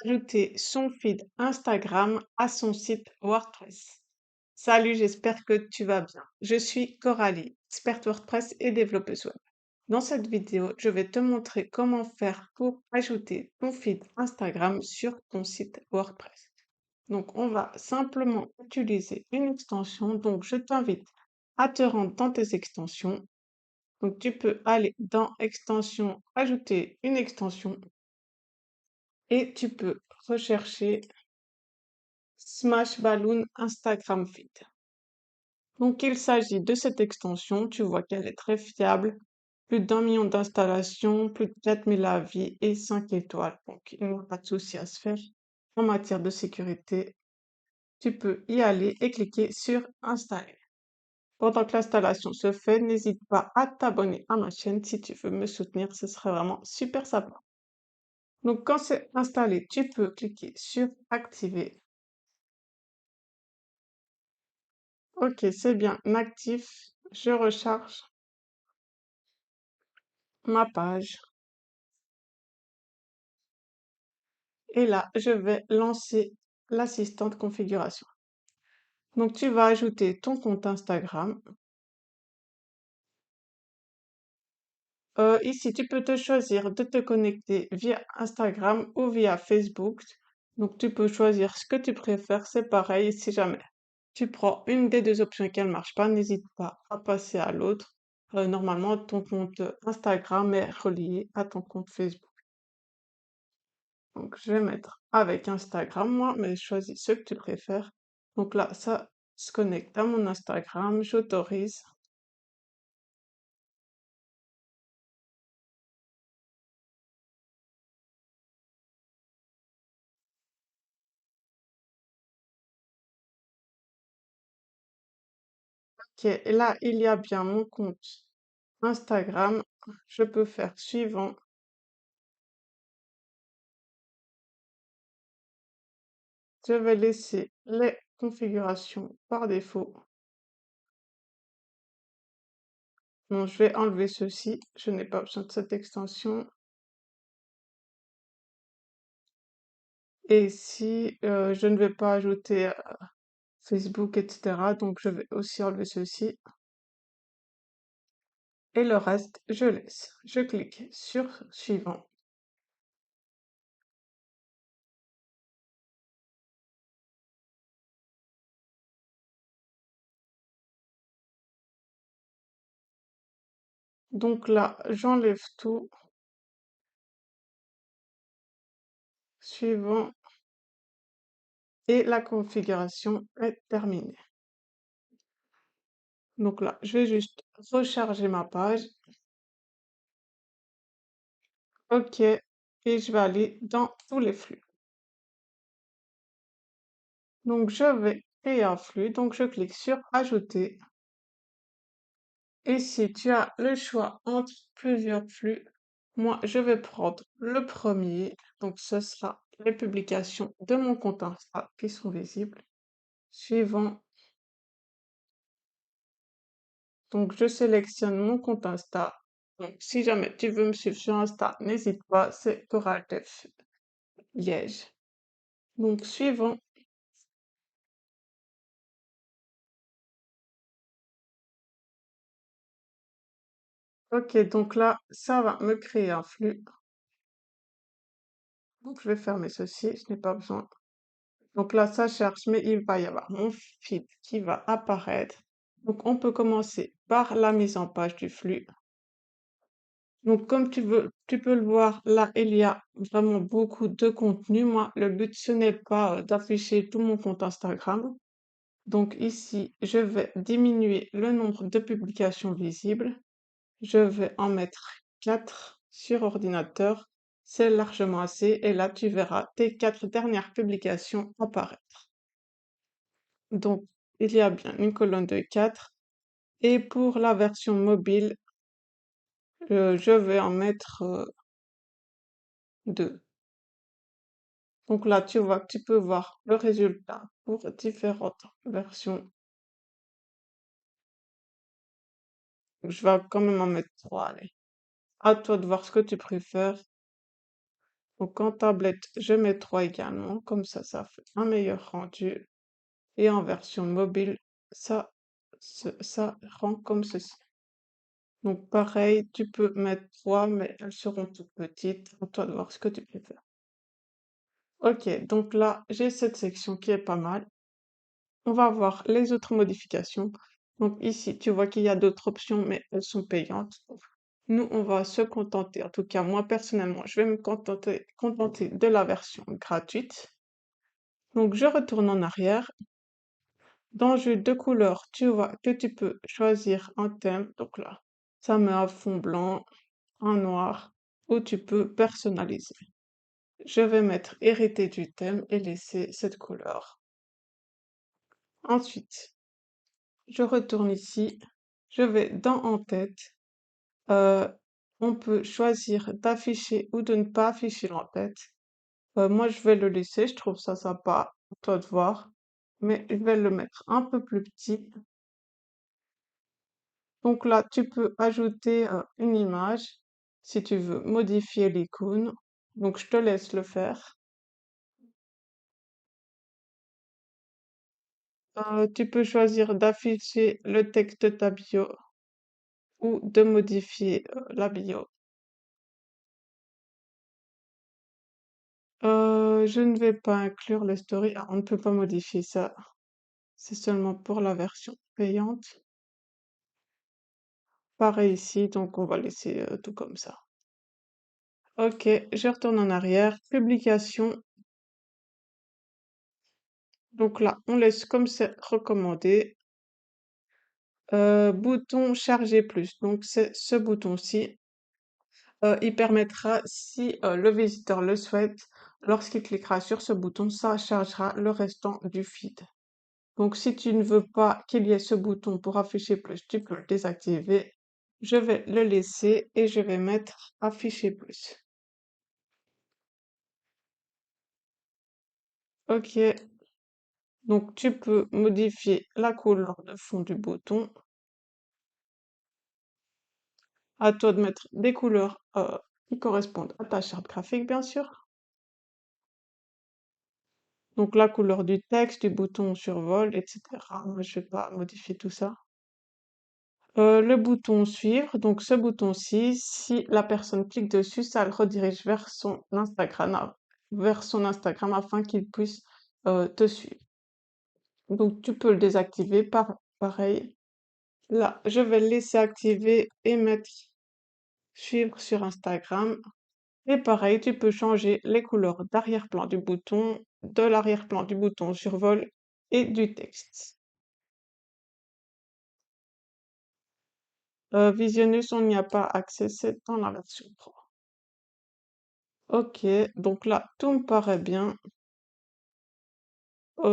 ajouter son feed Instagram à son site WordPress. Salut, j'espère que tu vas bien. Je suis Coralie, experte WordPress et développeuse web. Dans cette vidéo, je vais te montrer comment faire pour ajouter ton feed Instagram sur ton site WordPress. Donc, on va simplement utiliser une extension. Donc, je t'invite à te rendre dans tes extensions. Donc, tu peux aller dans Extensions, ajouter une extension et tu peux rechercher Smash Balloon Instagram Feed. Donc, il s'agit de cette extension. Tu vois qu'elle est très fiable. Plus d'1 million d'installations, plus de 4000 avis et 5 étoiles. Donc, il n'y a pas de souci à se faire en matière de sécurité. Tu peux y aller et cliquer sur Installer. Pendant que l'installation se fait, n'hésite pas à t'abonner à ma chaîne si tu veux me soutenir. Ce serait vraiment super sympa. Donc, quand c'est installé, tu peux cliquer sur Activer. Ok, c'est bien actif. Je recharge ma page. Et là, je vais lancer l'assistant de configuration. Donc, tu vas ajouter ton compte Instagram. Ici, tu peux te choisir de te connecter via Instagram ou via Facebook. Donc, tu peux choisir ce que tu préfères. C'est pareil, si jamais tu prends une des deux options et qu'elle ne marche pas, n'hésite pas à passer à l'autre. Normalement, ton compte Instagram est relié à ton compte Facebook. Donc, je vais mettre avec Instagram, moi, mais choisis ce que tu préfères. Donc là, ça se connecte à mon Instagram, j'autorise. Ok, et là, il y a bien mon compte Instagram. Je peux faire suivant. Je vais laisser les configurations par défaut. Bon, je vais enlever ceci. Je n'ai pas besoin de cette extension. Et si je ne vais pas ajouter Facebook, etc., donc je vais aussi enlever ceci. Et le reste, je laisse. Je clique sur suivant. Donc là, j'enlève tout. Suivant. Et la configuration est terminée. Donc là, je vais juste recharger ma page. OK. Et je vais aller dans tous les flux. Donc, je vais créer un flux. Donc, je clique sur Ajouter. Et si tu as le choix entre plusieurs flux, moi, je vais prendre le premier. Donc, ce sera les publications de mon compte Insta qui sont visibles. Suivant. Donc, je sélectionne mon compte Insta. Donc, si jamais tu veux me suivre sur Insta, n'hésite pas, c'est Coraldef Liège. Donc, suivant. Ok, donc là, ça va me créer un flux. Donc, je vais fermer ceci, je n'ai pas besoin. Donc là, ça cherche, mais il va y avoir mon feed qui va apparaître. Donc, on peut commencer par la mise en page du flux. Donc, comme tu peux le voir, là, il y a vraiment beaucoup de contenu. Moi, le but, ce n'est pas d'afficher tout mon compte Instagram. Donc ici, je vais diminuer le nombre de publications visibles. Je vais en mettre 4 sur ordinateur. C'est largement assez. Et là, tu verras tes 4 dernières publications apparaître. Donc, il y a bien une colonne de 4. Et pour la version mobile, je vais en mettre 2. Donc là, tu vois que tu peux voir le résultat pour différentes versions. Je vais quand même en mettre 3. Allez. À toi de voir ce que tu préfères. Donc en tablette, je mets 3 également, comme ça fait un meilleur rendu. Et en version mobile, ça, ça rend comme ceci. Donc pareil, tu peux mettre 3, mais elles seront toutes petites. À toi de voir ce que tu préfères. Ok, donc là, j'ai cette section qui est pas mal. On va voir les autres modifications. Donc ici, tu vois qu'il y a d'autres options, mais elles sont payantes. Nous, on va se contenter, en tout cas moi personnellement, je vais me contenter de la version gratuite. Donc je retourne en arrière. Dans le jeu de couleurs, tu vois que tu peux choisir un thème. Donc là, ça met un fond blanc, un noir, ou tu peux personnaliser. Je vais mettre hériter du thème et laisser cette couleur. Ensuite, je retourne ici. Je vais dans en tête. Euh, on peut choisir d'afficher ou de ne pas afficher l'en-tête. Moi, je vais le laisser, je trouve ça sympa, à toi de voir. Mais je vais le mettre un peu plus petit. Donc là, tu peux ajouter une image si tu veux modifier l'icône. Donc je te laisse le faire. Tu peux choisir d'afficher le texte de ta bio ou de modifier la bio. Je ne vais pas inclure les stories. Ah, on ne peut pas modifier ça. C'est seulement pour la version payante. Pareil ici, donc on va laisser tout comme ça. Ok, je retourne en arrière. Publication. Donc là, on laisse comme c'est recommandé. Bouton charger plus. Donc c'est ce bouton-ci. Il permettra, si le visiteur le souhaite, lorsqu'il cliquera sur ce bouton, ça chargera le restant du feed. Donc si tu ne veux pas qu'il y ait ce bouton pour afficher plus, tu peux le désactiver. Je vais le laisser et je vais mettre afficher plus. Ok, donc tu peux modifier la couleur de fond du bouton. À toi de mettre des couleurs qui correspondent à ta charte graphique, bien sûr. Donc la couleur du texte, du bouton survol, etc. Moi, je vais pas modifier tout ça. Le bouton suivre, donc ce bouton-ci, si la personne clique dessus, ça le redirige vers son Instagram afin qu'il puisse te suivre. Donc tu peux le désactiver pareil. Là, je vais le laisser activer et mettre suivre sur Instagram. Et pareil, tu peux changer les couleurs d'arrière-plan du bouton, de l'arrière-plan du bouton survol et du texte. Visionneuse, on n'y a pas accès, c'est dans la version Pro. Ok, donc là, tout me paraît bien.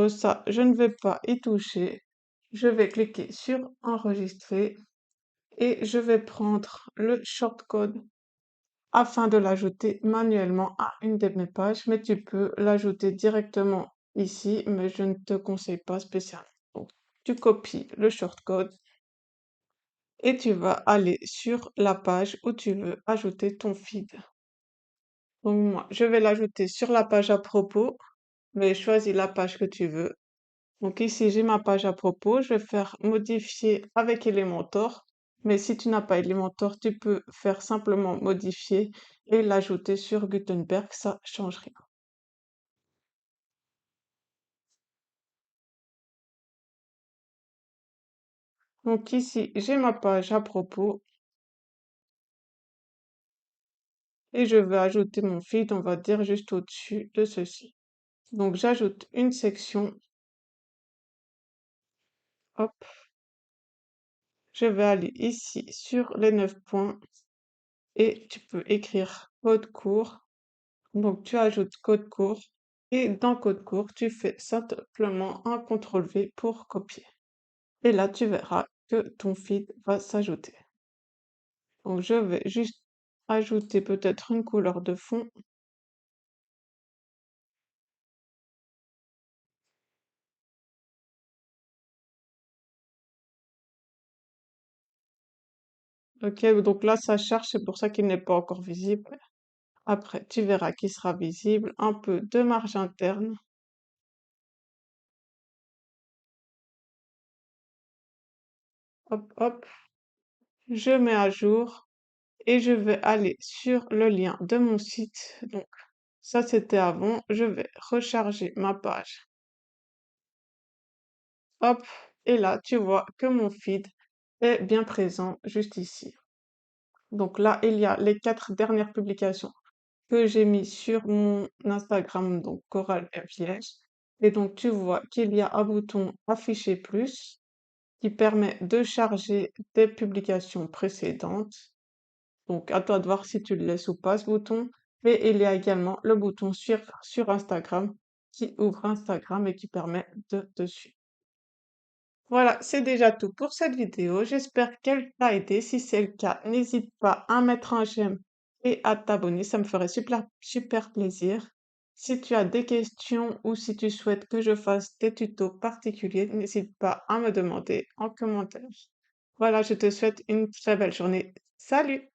Ça, je ne vais pas y toucher. Je vais cliquer sur enregistrer et je vais prendre le shortcode afin de l'ajouter manuellement à une de mes pages, mais tu peux l'ajouter directement ici, mais je ne te conseille pas spécialement. Donc, tu copies le shortcode et tu vas aller sur la page où tu veux ajouter ton feed. Donc moi, je vais l'ajouter sur la page à propos, mais choisis la page que tu veux. Donc ici, j'ai ma page à propos, je vais faire modifier avec Elementor, mais si tu n'as pas Elementor, tu peux faire simplement modifier et l'ajouter sur Gutenberg, ça change rien. Donc ici, j'ai ma page à propos et je vais ajouter mon feed, on va dire juste au-dessus de ceci. Donc j'ajoute une section, hop, je vais aller ici sur les 9 points et tu peux écrire code court. Donc tu ajoutes code court et dans code court, tu fais simplement un CTRL-V pour copier. Et là, tu verras que ton feed va s'ajouter. Donc je vais juste ajouter peut-être une couleur de fond. Ok, donc là, ça charge, c'est pour ça qu'il n'est pas encore visible. Après, tu verras qu'il sera visible, un peu de marge interne. Hop, hop, je mets à jour et je vais aller sur le lien de mon site. Donc, ça c'était avant. Je vais recharger ma page. Hop, et là, tu vois que mon feed est bien présent juste ici. Donc là, il y a les 4 dernières publications que j'ai mis sur mon Instagram, donc Coral FVH. Et donc, tu vois qu'il y a un bouton afficher plus qui permet de charger des publications précédentes. Donc, à toi de voir si tu le laisses ou pas, ce bouton. Et il y a également le bouton suivre sur Instagram qui ouvre Instagram et qui permet de te suivre. Voilà, c'est déjà tout pour cette vidéo. J'espère qu'elle t'a aidé. Si c'est le cas, n'hésite pas à mettre un j'aime et à t'abonner. Ça me ferait super, super plaisir. Si tu as des questions ou si tu souhaites que je fasse des tutos particuliers, n'hésite pas à me demander en commentaire. Voilà, je te souhaite une très belle journée. Salut!